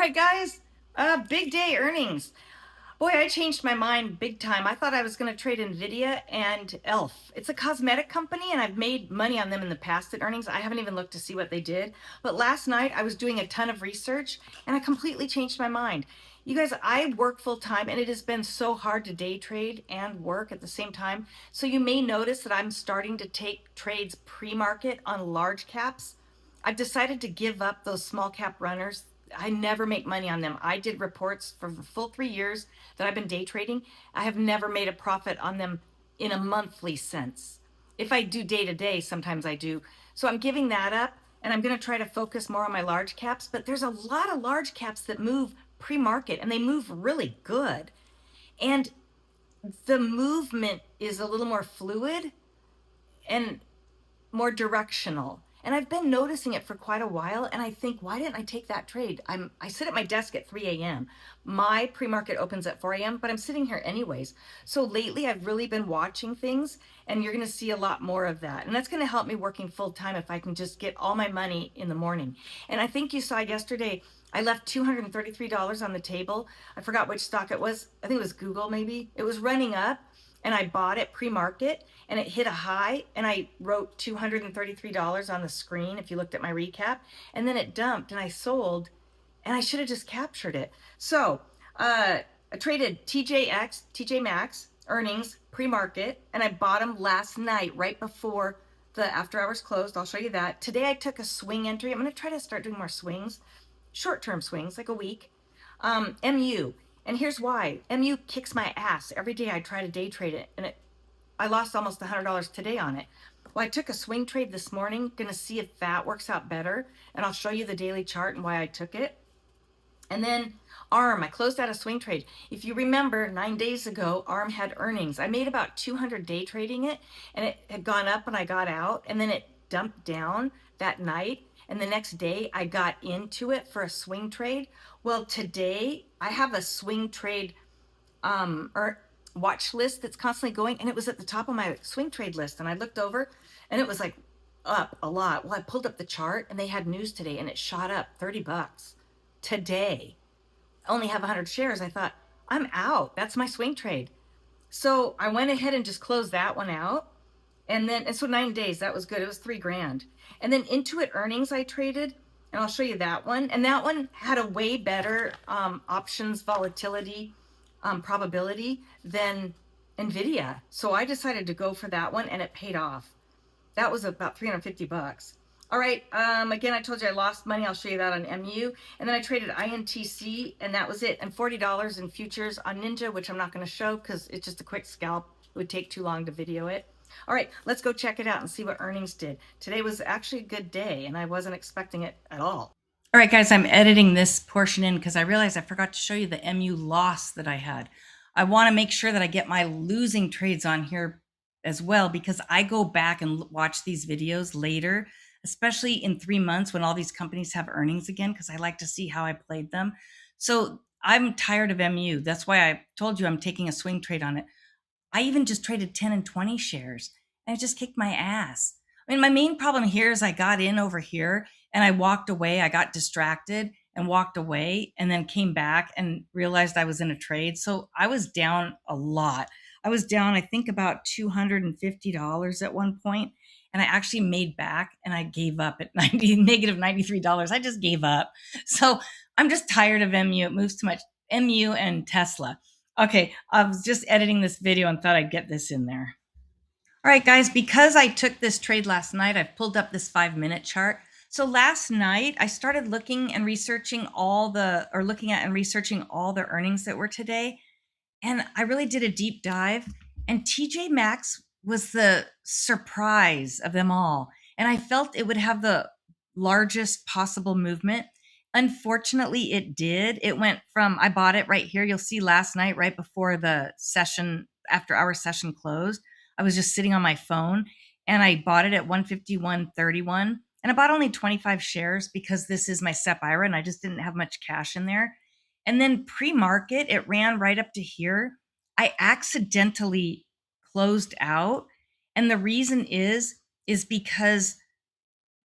right, guys. Big day earnings. Boy, I changed my mind big time. I thought I was going to trade Nvidia and Elf. It's a cosmetic company, and I've made money on them in the past at earnings. I haven't even looked to see what they did. But last night, I was doing a ton of research, and I completely changed my mind. You guys, I work full time, and it has been so hard to day trade and work at the same time. So you may notice that I'm starting to take trades pre-market on large caps. I've decided to give up those small cap runners. I never make money on them. I did reports for the full 3 years that I've been day trading. I have never made a profit on them in a monthly sense. If I do day to day, sometimes I do. So I'm giving that up, and I'm going to try to focus more on my large caps. But there's a lot of large caps that move pre market, and they move really good. And the movement is a little more fluid and more directional. And I've been noticing it for quite a while, and I think, why didn't I take that trade? I sit at my desk at 3 a.m. My pre-market opens at 4 a.m., but I'm sitting here anyways. So lately I've really been watching things, and you're gonna see a lot more of that. And that's gonna help me working full time if I can just get all my money in the morning. And I think you saw yesterday, I left $233 on the table. I forgot which stock it was. I think it was Google maybe. It was running up, and I bought it pre-market, and it hit a high, and I wrote $233 on the screen if you looked at my recap, and then it dumped, and I sold, and I should have just captured it. So I traded TJX, TJ Maxx earnings pre-market, and I bought them last night right before the after hours closed. I'll show you that. Today I took a swing entry. I'm going to try to start doing more swings, short-term swings, like a week. MU. And here's why. MU kicks my ass. Every day I try to day trade it, and I lost almost $100 today on it. Well, I took a swing trade this morning, gonna see if that works out better, and I'll show you the daily chart and why I took it. And then ARM, I closed out a swing trade. If you remember, 9 days ago, ARM had earnings. I made about 200 day trading it, and it had gone up when I got out, and then it dumped down that night. And the next day, I got into it for a swing trade. Well, today, I have a swing trade or watch list that's constantly going, and it was at the top of my swing trade list, and I looked over, and it was like up a lot. Well, I pulled up the chart, and they had news today, and it shot up $30 today. I only have 100 shares. I thought, I'm out. That's my swing trade. So I went ahead and just closed that one out. And so 9 days, that was good. It was 3 grand. And then Intuit earnings I traded, and I'll show you that one. And that one had a way better options volatility probability than Nvidia. So I decided to go for that one, and it paid off. That was about 350 bucks. All right, again, I told you I lost money. I'll show you that on MU. And then I traded INTC, and that was it. And $40 in futures on Ninja, which I'm not going to show because it's just a quick scalp. It would take too long to video it. All right, let's go check it out and see what earnings did. Today was actually a good day, and I wasn't expecting it at all. All right, guys, I'm editing this portion in because I realized I forgot to show you the MU loss that I had. I want to make sure that I get my losing trades on here as well, because I go back and watch these videos later, especially in 3 months when all these companies have earnings again, because I like to see how I played them. So I'm tired of MU. That's why I told you I'm taking a swing trade on it. I even just traded 10 and 20 shares, and it just kicked my ass. I mean, my main problem here is I got in over here and I walked away. I got distracted and walked away, and then came back and realized I was in a trade. So I was down a lot. I was down, I think, about $250 at one point, and I actually made back, and I gave up at negative $93. I just gave up. So I'm just tired of MU. It moves too much. MU and Tesla. Okay, I was just editing this video and thought I'd get this in there. All right, guys, because I took this trade last night, I've pulled up this 5-minute chart. So last night, I started looking and researching looking at and researching all the earnings that were today. And I really did a deep dive. And TJ Maxx was the surprise of them all. And I felt it would have the largest possible movement. Unfortunately, it did. It went from, I bought it right here. You'll see last night, right before the session, after our session closed, I was just sitting on my phone, and I bought it at 151.31. And I bought only 25 shares because this is my SEP IRA, and I just didn't have much cash in there. And then pre-market, it ran right up to here. I accidentally closed out. And the reason is because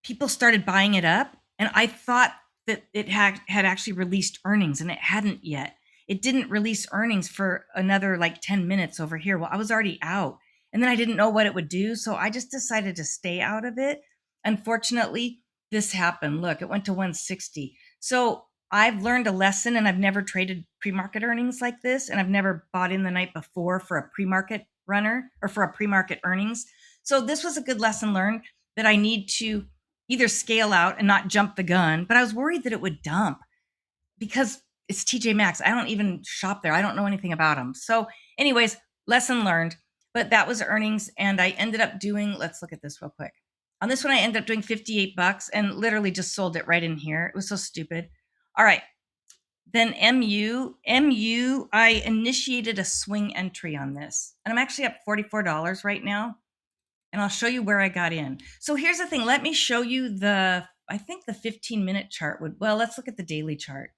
people started buying it up, and I thought that it had actually released earnings, and it hadn't yet. It didn't release earnings for another like 10 minutes over here. Well, I was already out, and then I didn't know what it would do. So I just decided to stay out of it. Unfortunately, this happened. Look, it went to 160. So I've learned a lesson, and I've never traded pre-market earnings like this. And I've never bought in the night before for a pre-market runner or for a pre-market earnings. So this was a good lesson learned, that I need to either scale out and not jump the gun. But I was worried that it would dump because it's TJ Maxx. I don't even shop there. I don't know anything about them. So anyways, lesson learned. But that was earnings. And I ended up doing, let's look at this real quick. On this one, I ended up doing $58 and literally just sold it right in here. It was so stupid. All right. Then MU, I initiated a swing entry on this. And I'm actually up $44 right now. And I'll show you where I got in. So here's the thing. Let me show you I think the 15-minute chart would, well, let's look at the daily chart.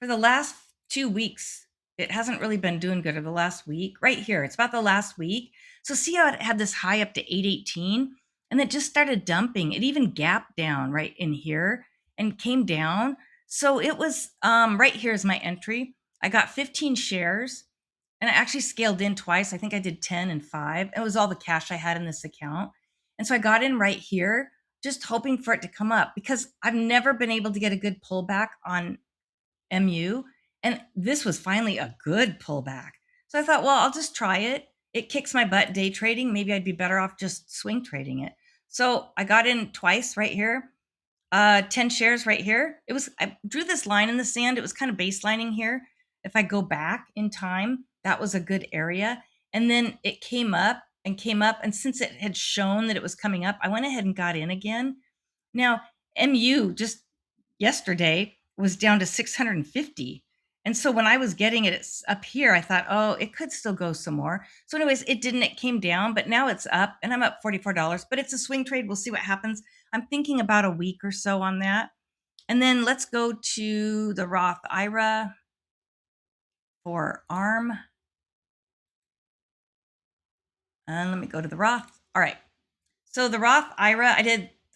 For the last 2 weeks, it hasn't really been doing good, or the last week. Right here, it's about the last week. So see how it had this high up to 818, and it just started dumping. It even gapped down right in here and came down. So it was, right here is my entry. I got 15 shares. And I actually scaled in twice. I think I did 10 and 5. It was all the cash I had in this account. And so I got in right here, just hoping for it to come up, because I've never been able to get a good pullback on MU. And this was finally a good pullback. So I thought, well, I'll just try it. It kicks my butt day trading. Maybe I'd be better off just swing trading it. So I got in twice right here. 10 shares right here. I drew this line in the sand. It was kind of baselining here. If I go back in time, that was a good area. And then it came up and came up. And since it had shown that it was coming up, I went ahead and got in again. Now, MU just yesterday was down to 650. And so when I was getting it up here, I thought, oh, it could still go some more. So anyways, it didn't. It came down, but now it's up and I'm up $44. But it's a swing trade. We'll see what happens. I'm thinking about a week or so on that. And then let's go to the Roth IRA for ARM. And let me go to the Roth. All right. So the Roth IRA,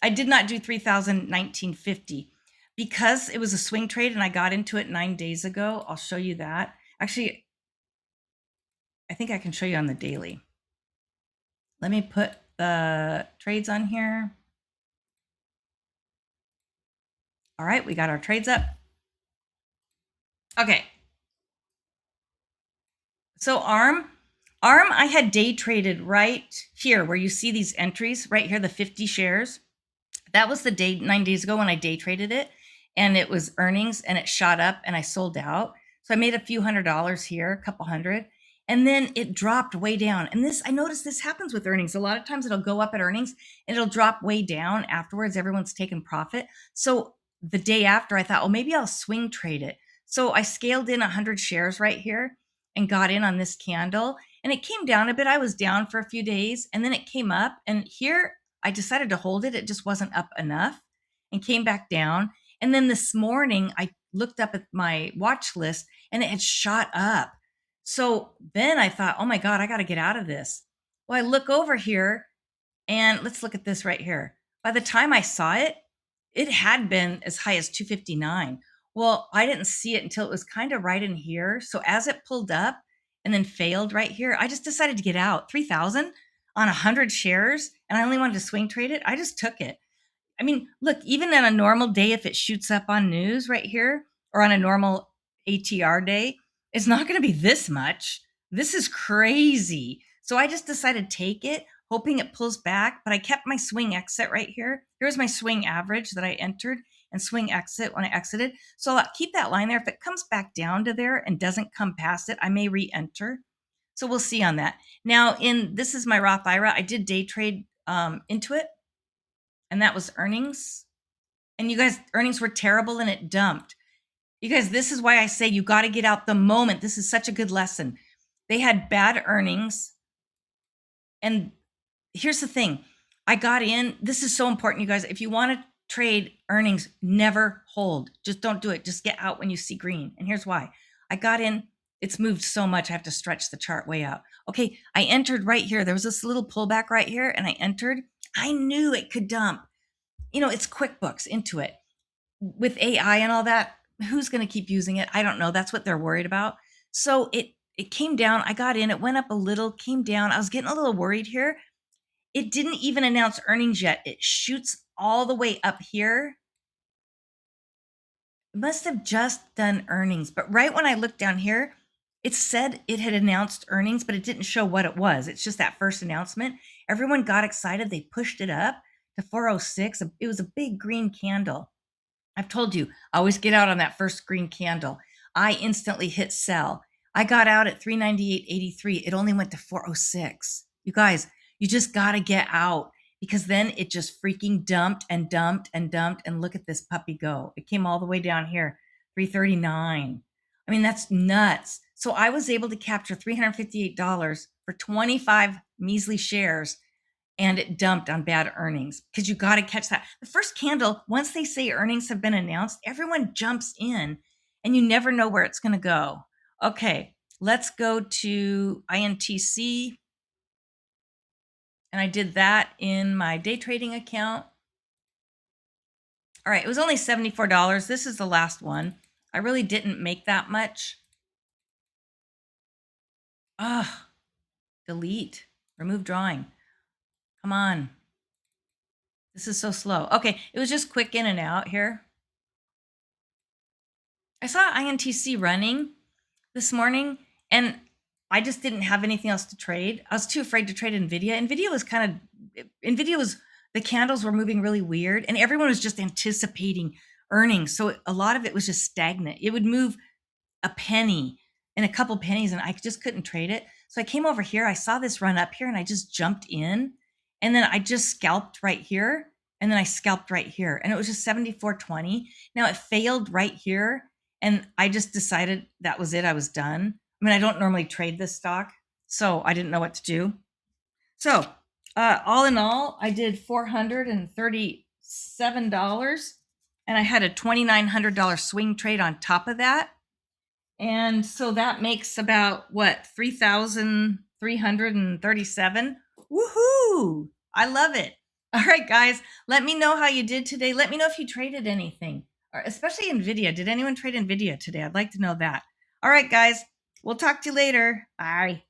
I did not do 3,019.50 because it was a swing trade and I got into it 9 days ago. I'll show you that. Actually, I think I can show you on the daily. Let me put the trades on here. All right, we got our trades up. Okay. So ARM, I had day traded right here where you see these entries right here, the 50 shares. That was the day 9 days ago when I day traded it, and it was earnings and it shot up and I sold out. So I made a few $100s here, a couple hundred, and then it dropped way down. And I noticed this happens with earnings. A lot of times it'll go up at earnings and it'll drop way down afterwards. Everyone's taken profit. So the day after I thought, oh, maybe I'll swing trade it. So I scaled in 100 shares right here and got in on this candle, and it came down a bit. I was down for a few days and then it came up, and here I decided to hold it. It just wasn't up enough and came back down. And then this morning I looked up at my watch list and it had shot up. So then I thought, oh my God, I got to get out of this. Well, I look over here and let's look at this right here. By the time I saw it, it had been as high as 259. Well, I didn't see it until it was kind of right in here. So as it pulled up and then failed right here, I just decided to get out. 3,000 on 100 shares, and I only wanted to swing trade it. I just took it. I mean, look, even on a normal day, if it shoots up on news right here, or on a normal ATR day, it's not going to be this much. This is crazy. So I just decided to take it, hoping it pulls back, but I kept my swing exit right here. Here's my swing average that I entered, and swing exit when I exited. So I'll keep that line there. If it comes back down to there and doesn't come past it, I may re-enter. So we'll see on that. Now, this is my Roth IRA. I did day trade into it, and that was earnings. And you guys, earnings were terrible and it dumped. You guys, this is why I say you got to get out the moment. This is such a good lesson. They had bad earnings. And here's the thing. I got in. This is so important, you guys. If you want to trade earnings, never hold. Just don't do it. Just get out when you see green. And here's why. I got in. It's moved so much. I have to stretch the chart way out. Okay, I entered right here. There was this little pullback right here, and I entered. I knew it could dump. You know, it's QuickBooks into it. with AI and all that, who's going to keep using it? I don't know. That's what they're worried about. So it came down. I got in. It went up a little, came down. I was getting a little worried here. It didn't even announce earnings yet. It shoots all the way up here. It must have just done earnings. But right when I looked down here, it said it had announced earnings, but it didn't show what it was. It's just that first announcement. Everyone got excited. They pushed it up to 406. It was a big green candle. I've told you, I always get out on that first green candle. I instantly hit sell. I got out at 398.83. It only went to 406. You guys, you just got to get out because then it just freaking dumped and dumped and dumped. And look at this puppy go. It came all the way down here, 339. I mean, that's nuts. So I was able to capture $358 for 25 measly shares, and it dumped on bad earnings because you got to catch that. The first candle, once they say earnings have been announced, everyone jumps in and you never know where it's going to go. Okay, let's go to INTC. And I did that in my day trading account. All right, it was only $74. This is the last one. I really didn't make that much. Delete, remove drawing. Come on. This is so slow. Okay, it was just quick in and out here. I saw INTC running this morning and I just didn't have anything else to trade. I was too afraid to trade Nvidia. Nvidia was, the candles were moving really weird and everyone was just anticipating earnings. So a lot of it was just stagnant. It would move a penny and a couple pennies and I just couldn't trade it. So I came over here, I saw this run up here and I just jumped in and then I just scalped right here and then I scalped right here and it was just 74.20. Now it failed right here and I just decided that was it. I was done. I mean, I don't normally trade this stock, so I didn't know what to do. So all in all, I did $437 and I had a $2,900 swing trade on top of that. And so that makes about what, 3,337. Woohoo! I love it. All right, guys, let me know how you did today. Let me know if you traded anything, or especially Nvidia. Did anyone trade Nvidia today? I'd like to know that. All right, guys, we'll talk to you later. Bye.